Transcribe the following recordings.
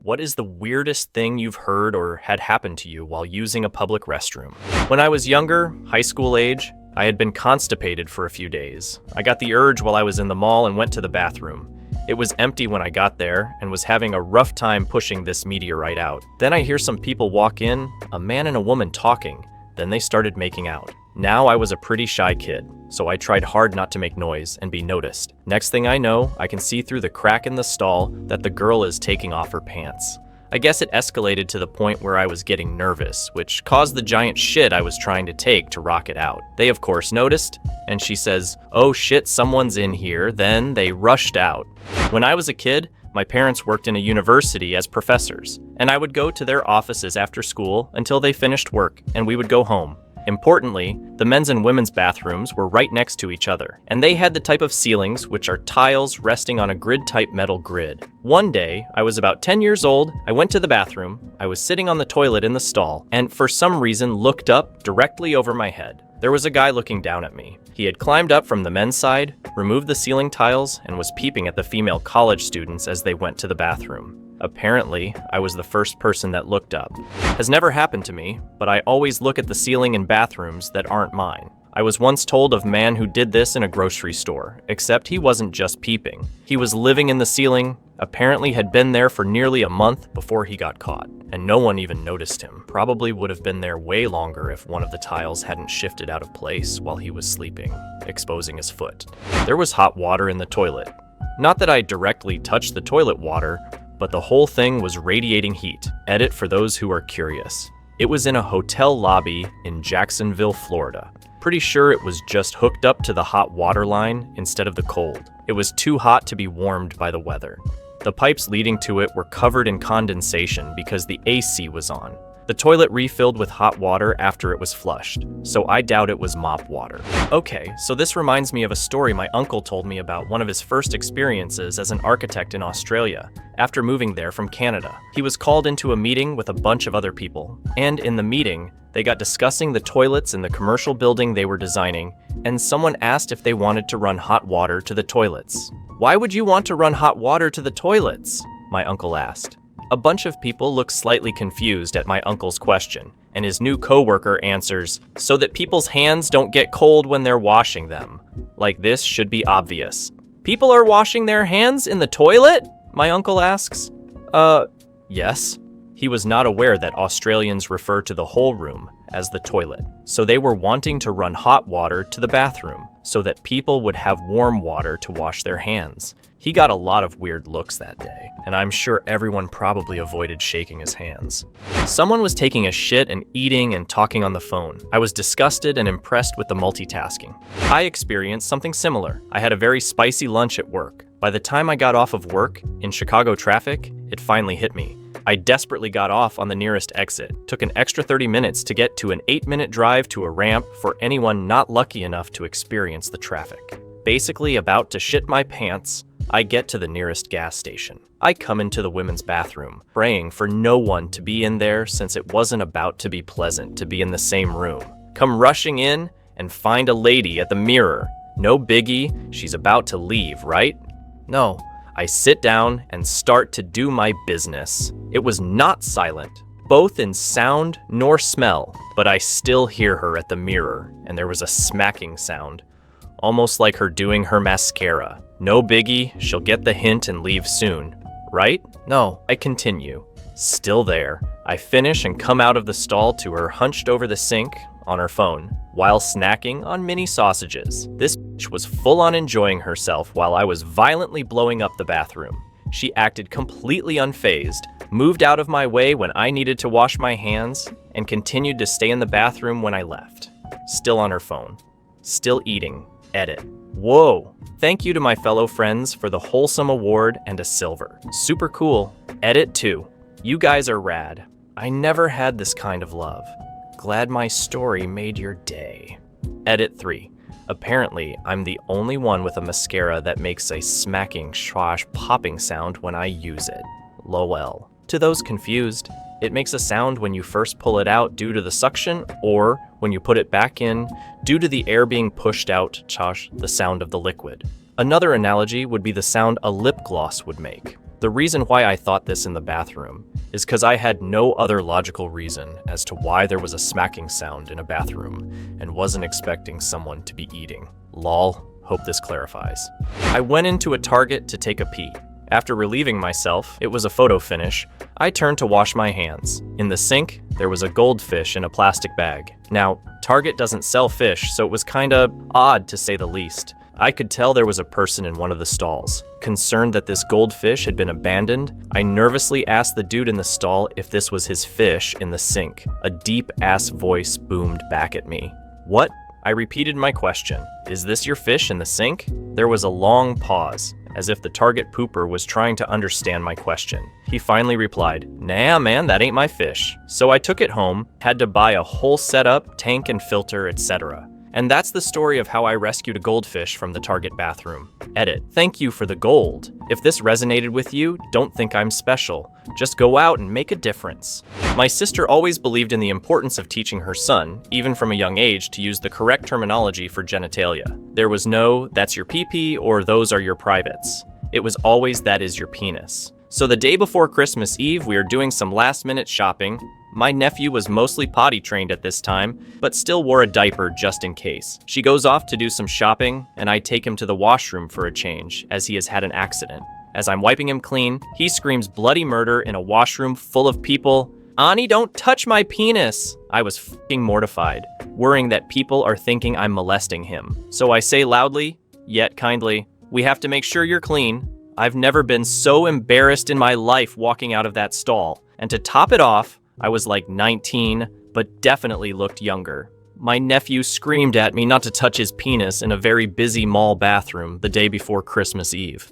What is the weirdest thing you've heard or had happen to you while using a public restroom? When I was younger, high school age, I had been constipated for a few days. I got the urge while I was in the mall and went to the bathroom. It was empty when I got there and was having a rough time pushing this meteorite out. Then I hear some people walk in, a man and a woman talking. Then they started making out. Now I was a pretty shy kid, so I tried hard not to make noise and be noticed. Next thing I know, I can see through the crack in the stall that the girl is taking off her pants. I guess it escalated to the point where I was getting nervous, which caused the giant shit I was trying to take to rock it out. They of course noticed, and she says, "Oh shit, someone's in here," then they rushed out. When I was a kid, my parents worked in a university as professors, and I would go to their offices after school until they finished work, and we would go home. Importantly, the men's and women's bathrooms were right next to each other, and they had the type of ceilings which are tiles resting on a grid-type metal grid. One day, I was about 10 years old, I went to the bathroom, I was sitting on the toilet in the stall, and for some reason looked up directly over my head. There was a guy looking down at me. He had climbed up from the men's side, removed the ceiling tiles, and was peeping at the female college students as they went to the bathroom. Apparently, I was the first person that looked up. Has never happened to me, but I always look at the ceiling in bathrooms that aren't mine. I was once told of a man who did this in a grocery store, except he wasn't just peeping. He was living in the ceiling, apparently had been there for nearly a month before he got caught, and no one even noticed him. Probably would have been there way longer if one of the tiles hadn't shifted out of place while he was sleeping, exposing his foot. There was hot water in the toilet. Not that I directly touched the toilet water, but the whole thing was radiating heat. Edit for those who are curious. It was in a hotel lobby in Jacksonville, Florida. Pretty sure it was just hooked up to the hot water line instead of the cold. It was too hot to be warmed by the weather. The pipes leading to it were covered in condensation because the AC was on. The toilet refilled with hot water after it was flushed, so I doubt it was mop water. Okay, so this reminds me of a story my uncle told me about one of his first experiences as an architect in Australia, after moving there from Canada. He was called into a meeting with a bunch of other people, and in the meeting, they got discussing the toilets in the commercial building they were designing, and someone asked if they wanted to run hot water to the toilets. "Why would you want to run hot water to the toilets?" my uncle asked. A bunch of people look slightly confused at my uncle's question, and his new coworker answers, "So that people's hands don't get cold when they're washing them." Like this should be obvious. "People are washing their hands in the toilet?" my uncle asks. Yes. He was not aware that Australians refer to the whole room as the toilet. So they were wanting to run hot water to the bathroom so that people would have warm water to wash their hands. He got a lot of weird looks that day, and I'm sure everyone probably avoided shaking his hands. Someone was taking a shit and eating and talking on the phone. I was disgusted and impressed with the multitasking. I experienced something similar. I had a very spicy lunch at work. By the time I got off of work, in Chicago traffic, it finally hit me. I desperately got off on the nearest exit, took an extra 30 minutes to get to an 8-minute drive to a ramp for anyone not lucky enough to experience the traffic. Basically about to shit my pants, I get to the nearest gas station. I come into the women's bathroom, praying for no one to be in there since it wasn't about to be pleasant to be in the same room. Come rushing in and find a lady at the mirror. No biggie, she's about to leave, right? No. I sit down and start to do my business. It was not silent, both in sound nor smell, but I still hear her at the mirror, and there was a smacking sound, almost like her doing her mascara. No biggie, she'll get the hint and leave soon, right? No, I continue. Still there. I finish and come out of the stall to her hunched over the sink on her phone, while snacking on mini sausages. This bitch was full on enjoying herself while I was violently blowing up the bathroom. She acted completely unfazed, moved out of my way when I needed to wash my hands, and continued to stay in the bathroom when I left. Still on her phone. Still eating. Edit. Whoa. Thank you to my fellow friends for the wholesome award and a silver. Super cool. Edit 2. You guys are rad. I never had this kind of love. Glad my story made your day. Edit 3. Apparently, I'm the only one with a mascara that makes a smacking / popping sound when I use it. LOL. To those confused, it makes a sound when you first pull it out due to the suction, or when you put it back in due to the air being pushed out / the sound of the liquid. Another analogy would be the sound a lip gloss would make. The reason why I thought this in the bathroom is because I had no other logical reason as to why there was a smacking sound in a bathroom and wasn't expecting someone to be eating. Lol, hope this clarifies. I went into a Target to take a pee. After relieving myself, it was a photo finish, I turned to wash my hands. In the sink, there was a goldfish in a plastic bag. Now, Target doesn't sell fish, so it was kinda odd to say the least. I could tell there was a person in one of the stalls. Concerned that this goldfish had been abandoned, I nervously asked the dude in the stall if this was his fish in the sink. A deep-ass voice boomed back at me. What? I repeated my question. Is this your fish in the sink? There was a long pause, as if the Target pooper was trying to understand my question. He finally replied, "Nah, man, that ain't my fish." So I took it home, had to buy a whole setup, tank and filter, etc. And that's the story of how I rescued a goldfish from the Target bathroom. Edit. Thank you for the gold. If this resonated with you, don't think I'm special. Just go out and make a difference. My sister always believed in the importance of teaching her son, even from a young age, to use the correct terminology for genitalia. There was no, that's your pee-pee, or those are your privates. It was always, that is your penis. So the day before Christmas Eve, we were doing some last-minute shopping. My nephew was mostly potty trained at this time, but still wore a diaper just in case. She goes off to do some shopping, and I take him to the washroom for a change, as he has had an accident. As I'm wiping him clean, he screams bloody murder in a washroom full of people. "Ani, don't touch my penis!" I was f***ing mortified, worrying that people are thinking I'm molesting him. So I say loudly, yet kindly, "We have to make sure you're clean." I've never been so embarrassed in my life walking out of that stall. And to top it off, I was like 19, but definitely looked younger. My nephew screamed at me not to touch his penis in a very busy mall bathroom the day before Christmas Eve.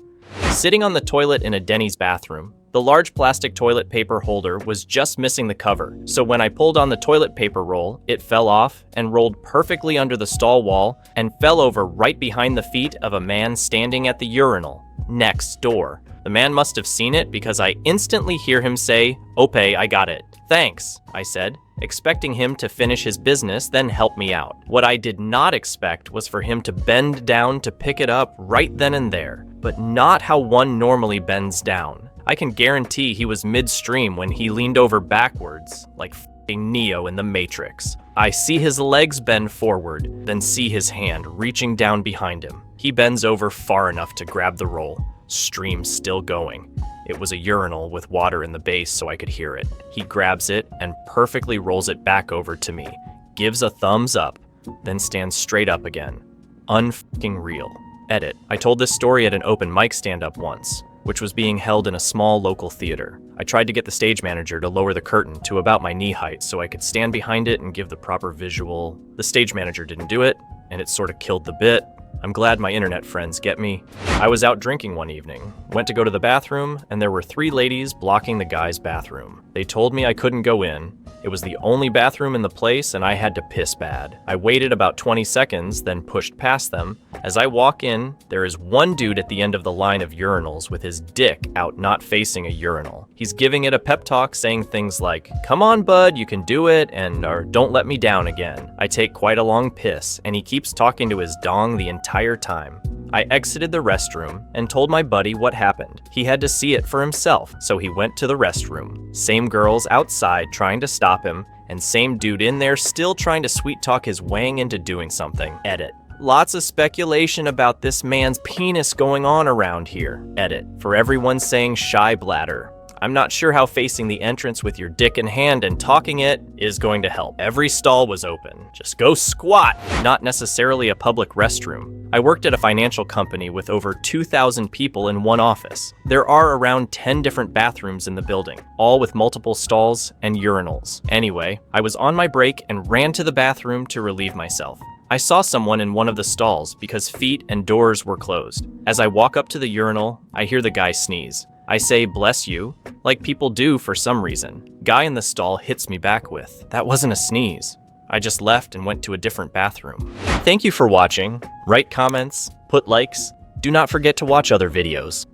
Sitting on the toilet in a Denny's bathroom, the large plastic toilet paper holder was just missing the cover, so when I pulled on the toilet paper roll, it fell off and rolled perfectly under the stall wall and fell over right behind the feet of a man standing at the urinal next door. The man must have seen it because I instantly hear him say, "Ope, I got it." "Thanks," I said, expecting him to finish his business, then help me out. What I did not expect was for him to bend down to pick it up right then and there, but not how one normally bends down. I can guarantee he was midstream when he leaned over backwards, like f***ing Neo in the Matrix. I see his legs bend forward, then see his hand reaching down behind him. He bends over far enough to grab the roll. Stream still going. It was a urinal with water in the base so I could hear it. He grabs it and perfectly rolls it back over to me, gives a thumbs up, then stands straight up again. Unfucking real. Edit. I told this story at an open mic stand-up once, which was being held in a small local theater. I tried to get the stage manager to lower the curtain to about my knee height so I could stand behind it and give the proper visual. The stage manager didn't do it, and it sort of killed the bit. I'm glad my internet friends get me. I was out drinking one evening, went to go to the bathroom, and there were 3 ladies blocking the guy's bathroom. They told me I couldn't go in. It was the only bathroom in the place and I had to piss bad. I waited about 20 seconds, then pushed past them. As I walk in, there is one dude at the end of the line of urinals with his dick out not facing a urinal. He's giving it a pep talk saying things like, "Come on bud, you can do it," and or "Don't let me down again." I take quite a long piss and he keeps talking to his dong the entire time. I exited the restroom and told my buddy what happened. He had to see it for himself, so he went to the restroom. Same girls outside trying to stop him, and same dude in there still trying to sweet talk his wang into doing something. Edit. Lots of speculation about this man's penis going on around here. Edit. For everyone saying shy bladder. I'm not sure how facing the entrance with your dick in hand and talking it is going to help. Every stall was open. Just go squat. Not necessarily a public restroom. I worked at a financial company with over 2,000 people in one office. There are around 10 different bathrooms in the building, all with multiple stalls and urinals. Anyway, I was on my break and ran to the bathroom to relieve myself. I saw someone in one of the stalls because feet and doors were closed. As I walk up to the urinal, I hear the guy sneeze. I say, "Bless you," like people do for some reason. Guy in the stall hits me back with, "That wasn't a sneeze." I just left and went to a different bathroom. Thank you for watching. Write comments, put likes. Do not forget to watch other videos.